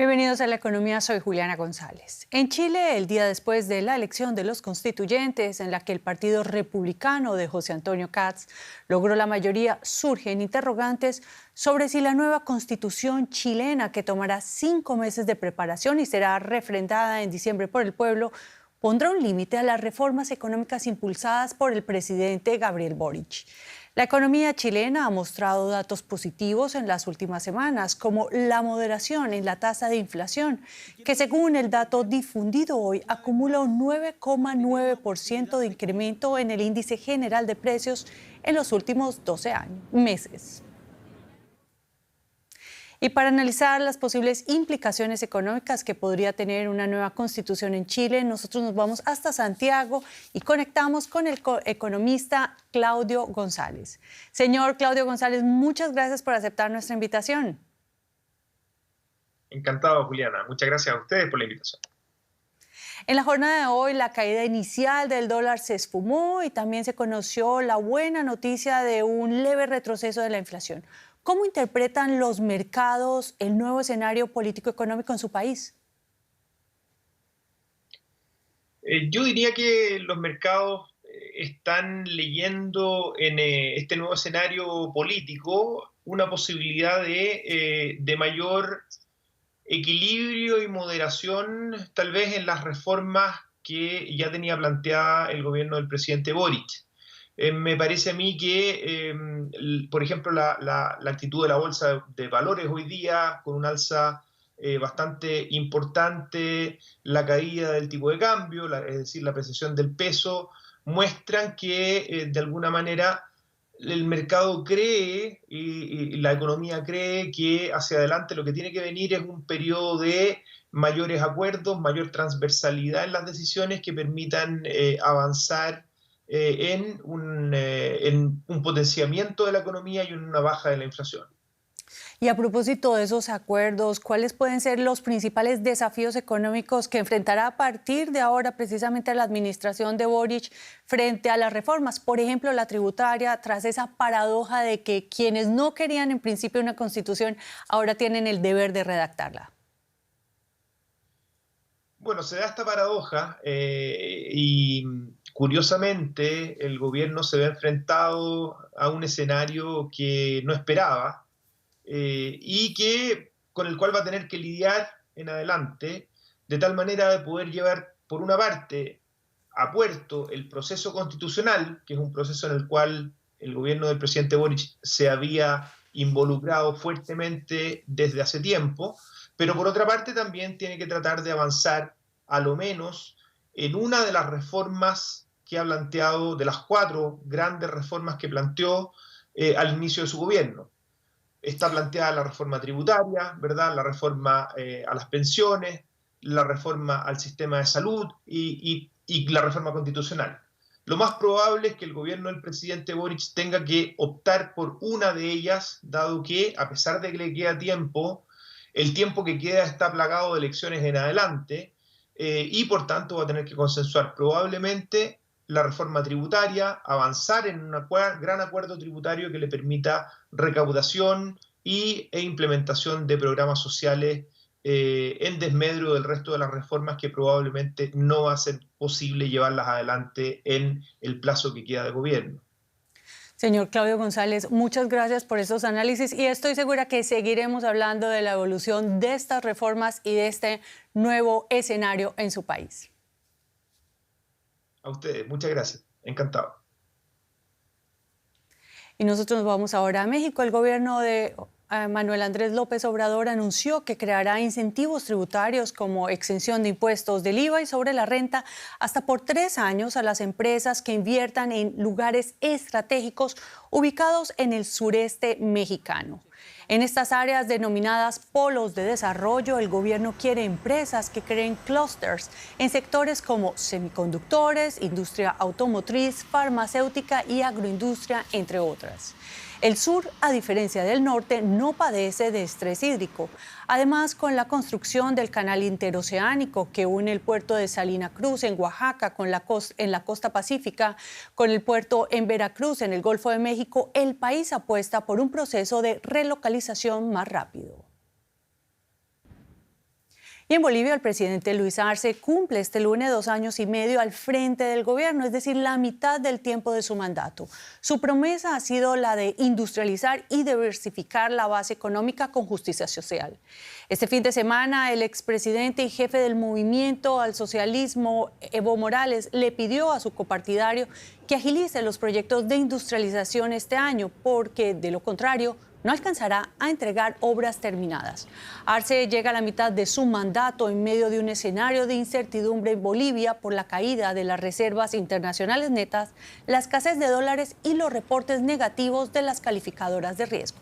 Bienvenidos a La Economía, soy Juliana González. En Chile, el día después de la elección de los constituyentes, en la que el Partido Republicano de José Antonio Kast logró la mayoría, surgen interrogantes sobre si la nueva constitución chilena, que tomará 5 meses de preparación y será refrendada en diciembre por el pueblo, pondrá un límite a las reformas económicas impulsadas por el presidente Gabriel Boric. La economía chilena ha mostrado datos positivos en las últimas semanas, como la moderación en la tasa de inflación, que según el dato difundido hoy acumula un 9,9% de incremento en el índice general de precios en los últimos 12 meses. Y para analizar las posibles implicaciones económicas que podría tener una nueva constitución en Chile, nosotros nos vamos hasta Santiago y conectamos con el economista Claudio González. Señor Claudio González, muchas gracias por aceptar nuestra invitación. Encantado, Juliana. Muchas gracias a ustedes por la invitación. En la jornada de hoy, la caída inicial del dólar se esfumó y también se conoció la buena noticia de un leve retroceso de la inflación. ¿Cómo interpretan los mercados el nuevo escenario político-económico en su país? Yo diría que los mercados están leyendo en este nuevo escenario político una posibilidad de mayor equilibrio y moderación, tal vez en las reformas que ya tenía planteada el gobierno del presidente Boric. Me parece a mí que, por ejemplo, la actitud de la bolsa de valores hoy día, con un alza bastante importante, la caída del tipo de cambio, es decir, la apreciación del peso, muestran que de alguna manera el mercado cree y la economía cree que hacia adelante lo que tiene que venir es un periodo de mayores acuerdos, mayor transversalidad en las decisiones que permitan avanzar en un potenciamiento de la economía y en una baja de la inflación. Y a propósito de esos acuerdos, ¿cuáles pueden ser los principales desafíos económicos que enfrentará a partir de ahora precisamente la administración de Boric frente a las reformas? Por ejemplo, la tributaria, tras esa paradoja de que quienes no querían en principio una constitución ahora tienen el deber de redactarla. Bueno, se da esta paradoja y curiosamente el gobierno se ve enfrentado a un escenario que no esperaba con el cual va a tener que lidiar en adelante, de tal manera de poder llevar, por una parte, a puerto el proceso constitucional, que es un proceso en el cual el gobierno del presidente Boric se había involucrado fuertemente desde hace tiempo, pero por otra parte también tiene que tratar de avanzar a lo menos en una de las reformas que ha planteado, de las 4 grandes reformas que planteó al inicio de su gobierno. Está planteada la reforma tributaria, ¿verdad? La reforma a las pensiones, la reforma al sistema de salud y la reforma constitucional. Lo más probable es que el gobierno del presidente Boric tenga que optar por una de ellas, dado que, a pesar de que le queda tiempo, el tiempo que queda está plagado de elecciones en adelante y, por tanto, va a tener que consensuar probablemente la reforma tributaria, avanzar en un gran acuerdo tributario que le permita recaudación e implementación de programas sociales en desmedro del resto de las reformas que probablemente no va a ser posible llevarlas adelante en el plazo que queda de gobierno. Señor Claudio González, muchas gracias por estos análisis y estoy segura que seguiremos hablando de la evolución de estas reformas y de este nuevo escenario en su país. A ustedes, muchas gracias. Encantado. Y nosotros nos vamos ahora a México. El gobierno de Manuel Andrés López Obrador anunció que creará incentivos tributarios como exención de impuestos del IVA y sobre la renta hasta por 3 años a las empresas que inviertan en lugares estratégicos ubicados en el sureste mexicano. En estas áreas denominadas polos de desarrollo, el gobierno quiere empresas que creen clústeres en sectores como semiconductores, industria automotriz, farmacéutica y agroindustria, entre otras. El sur, a diferencia del norte, no padece de estrés hídrico. Además, con la construcción del canal interoceánico que une el puerto de Salina Cruz en Oaxaca en la costa pacífica, con el puerto en Veracruz en el Golfo de México, el país apuesta por un proceso de relocalización más rápido. Y en Bolivia, el presidente Luis Arce cumple este lunes 2 años y medio al frente del gobierno, es decir, la mitad del tiempo de su mandato. Su promesa ha sido la de industrializar y diversificar la base económica con justicia social. Este fin de semana, el expresidente y jefe del movimiento al socialismo, Evo Morales, le pidió a su copartidario que agilice los proyectos de industrialización este año, porque de lo contrario, no alcanzará a entregar obras terminadas. Arce llega a la mitad de su mandato en medio de un escenario de incertidumbre en Bolivia por la caída de las reservas internacionales netas, la escasez de dólares y los reportes negativos de las calificadoras de riesgo.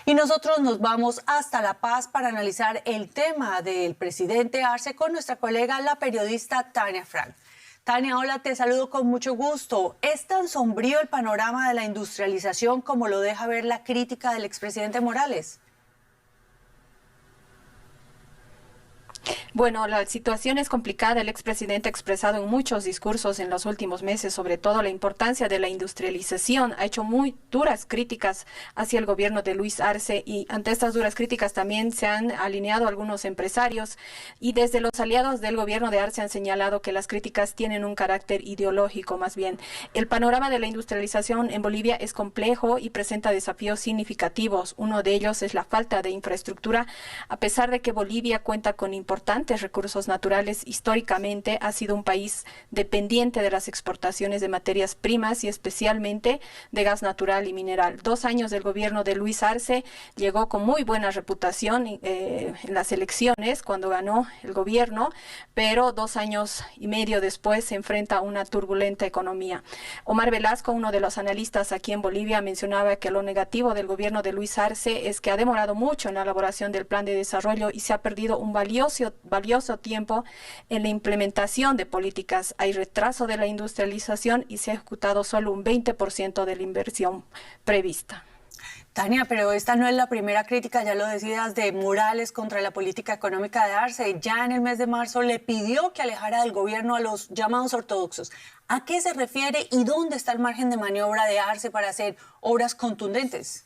Y nosotros nos vamos hasta La Paz para analizar el tema del presidente Arce con nuestra colega, la periodista Tania Frank. Tania, hola, te saludo con mucho gusto. ¿Es tan sombrío el panorama de la industrialización como lo deja ver la crítica del expresidente Morales? Bueno, la situación es complicada. El expresidente ha expresado en muchos discursos en los últimos meses, sobre todo la importancia de la industrialización. Ha hecho muy duras críticas hacia el gobierno de Luis Arce y ante estas duras críticas también se han alineado algunos empresarios y desde los aliados del gobierno de Arce han señalado que las críticas tienen un carácter ideológico más bien. El panorama de la industrialización en Bolivia es complejo y presenta desafíos significativos. Uno de ellos es la falta de infraestructura. A pesar de que Bolivia cuenta con importantes recursos naturales, históricamente ha sido un país dependiente de las exportaciones de materias primas y especialmente de gas natural y mineral. 2 años del gobierno de Luis Arce llegó con muy buena reputación en las elecciones cuando ganó el gobierno, pero 2 años y medio después se enfrenta a una turbulenta economía. Omar Velasco, uno de los analistas aquí en Bolivia, mencionaba que lo negativo del gobierno de Luis Arce es que ha demorado mucho en la elaboración del plan de desarrollo y se ha perdido un valioso tiempo en la implementación de políticas. Hay retraso de la industrialización y se ha ejecutado solo un 20% de la inversión prevista. Tania, pero esta no es la primera crítica, ya lo decías, de Morales contra la política económica de Arce. Ya en el mes de marzo le pidió que alejara del gobierno a los llamados ortodoxos. ¿A qué se refiere y dónde está el margen de maniobra de Arce para hacer obras contundentes?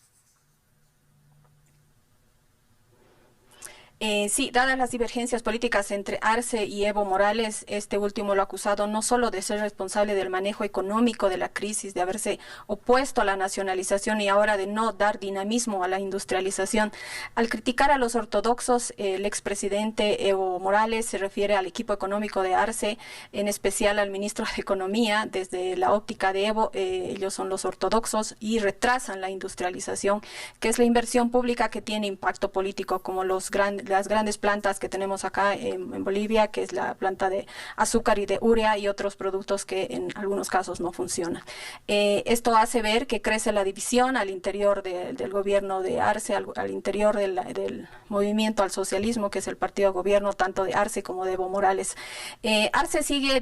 Sí, dadas las divergencias políticas entre Arce y Evo Morales, este último lo ha acusado no solo de ser responsable del manejo económico de la crisis, de haberse opuesto a la nacionalización y ahora de no dar dinamismo a la industrialización. Al criticar a los ortodoxos, el expresidente Evo Morales se refiere al equipo económico de Arce, en especial al ministro de Economía. Desde la óptica de Evo, ellos son los ortodoxos y retrasan la industrialización, que es la inversión pública que tiene impacto político, como las grandes plantas que tenemos acá en Bolivia, que es la planta de azúcar y de urea y otros productos que en algunos casos no funcionan. Esto hace ver que crece la división al interior del gobierno de Arce, al interior del movimiento al socialismo, que es el partido de gobierno tanto de Arce como de Evo Morales. Arce sigue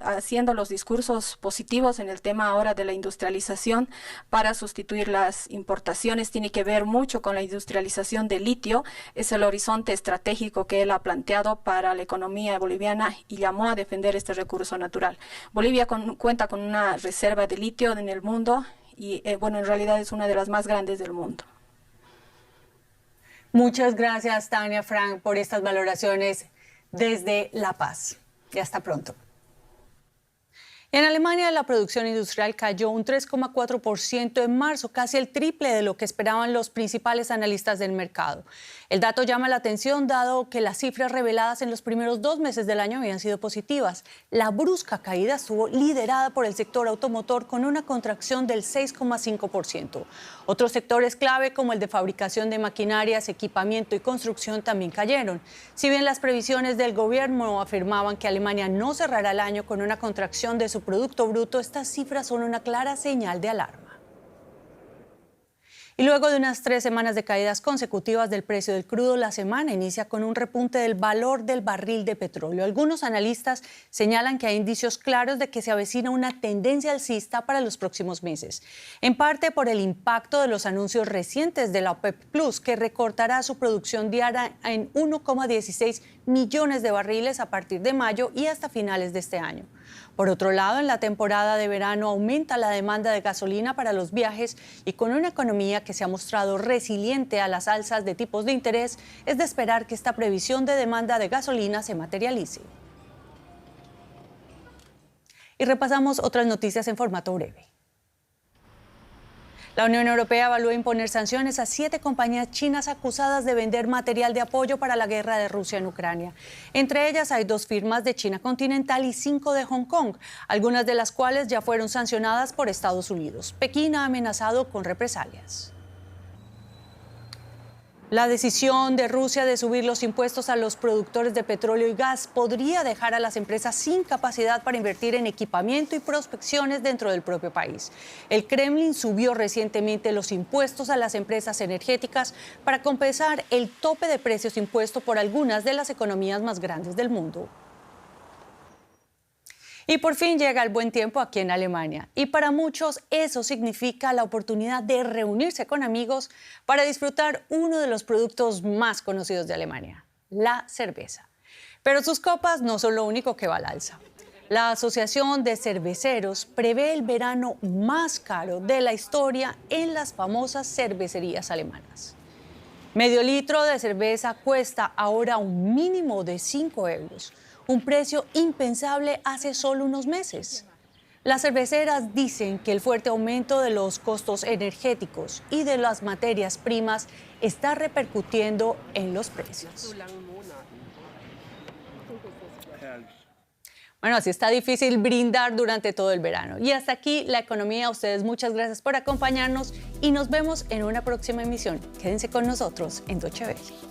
haciendo los discursos positivos en el tema ahora de la industrialización para sustituir las importaciones. Tiene que ver mucho con la industrialización de litio, es el horizonte estratégico que él ha planteado para la economía boliviana y llamó a defender este recurso natural. Bolivia cuenta con una reserva de litio en el mundo y en realidad es una de las más grandes del mundo. Muchas gracias, Tania Frank, por estas valoraciones desde La Paz. Y hasta pronto. En Alemania, la producción industrial cayó un 3,4% en marzo, casi el triple de lo que esperaban los principales analistas del mercado. El dato llama la atención dado que las cifras reveladas en los primeros 2 meses del año habían sido positivas. La brusca caída estuvo liderada por el sector automotor con una contracción del 6,5%. Otros sectores clave como el de fabricación de maquinarias, equipamiento y construcción también cayeron. Si bien las previsiones del gobierno afirmaban que Alemania no cerrará el año con una contracción de su Producto Bruto, estas cifras son una clara señal de alarma. Y luego de unas 3 semanas de caídas consecutivas del precio del crudo, la semana inicia con un repunte del valor del barril de petróleo. Algunos analistas señalan que hay indicios claros de que se avecina una tendencia alcista para los próximos meses, en parte por el impacto de los anuncios recientes de la OPEP Plus, que recortará su producción diaria en 1,16 millones de barriles a partir de mayo y hasta finales de este año. Por otro lado, en la temporada de verano aumenta la demanda de gasolina para los viajes y con una economía que se ha mostrado resiliente a las alzas de tipos de interés, es de esperar que esta previsión de demanda de gasolina se materialice. Y repasamos otras noticias en formato breve. La Unión Europea evalúa imponer sanciones a 7 compañías chinas acusadas de vender material de apoyo para la guerra de Rusia en Ucrania. Entre ellas hay 2 firmas de China continental y 5 de Hong Kong, algunas de las cuales ya fueron sancionadas por Estados Unidos. Pekín ha amenazado con represalias. La decisión de Rusia de subir los impuestos a los productores de petróleo y gas podría dejar a las empresas sin capacidad para invertir en equipamiento y prospecciones dentro del propio país. El Kremlin subió recientemente los impuestos a las empresas energéticas para compensar el tope de precios impuesto por algunas de las economías más grandes del mundo. Y por fin llega el buen tiempo aquí en Alemania. Y para muchos eso significa la oportunidad de reunirse con amigos para disfrutar uno de los productos más conocidos de Alemania, la cerveza. Pero sus copas no son lo único que va al alza. La Asociación de Cerveceros prevé el verano más caro de la historia en las famosas cervecerías alemanas. Medio litro de cerveza cuesta ahora un mínimo de 5 euros. Un precio impensable hace solo unos meses. Las cerveceras dicen que el fuerte aumento de los costos energéticos y de las materias primas está repercutiendo en los precios. Bueno, así está difícil brindar durante todo el verano. Y hasta aquí la economía. Ustedes muchas gracias por acompañarnos y nos vemos en una próxima emisión. Quédense con nosotros en Deutsche Welle.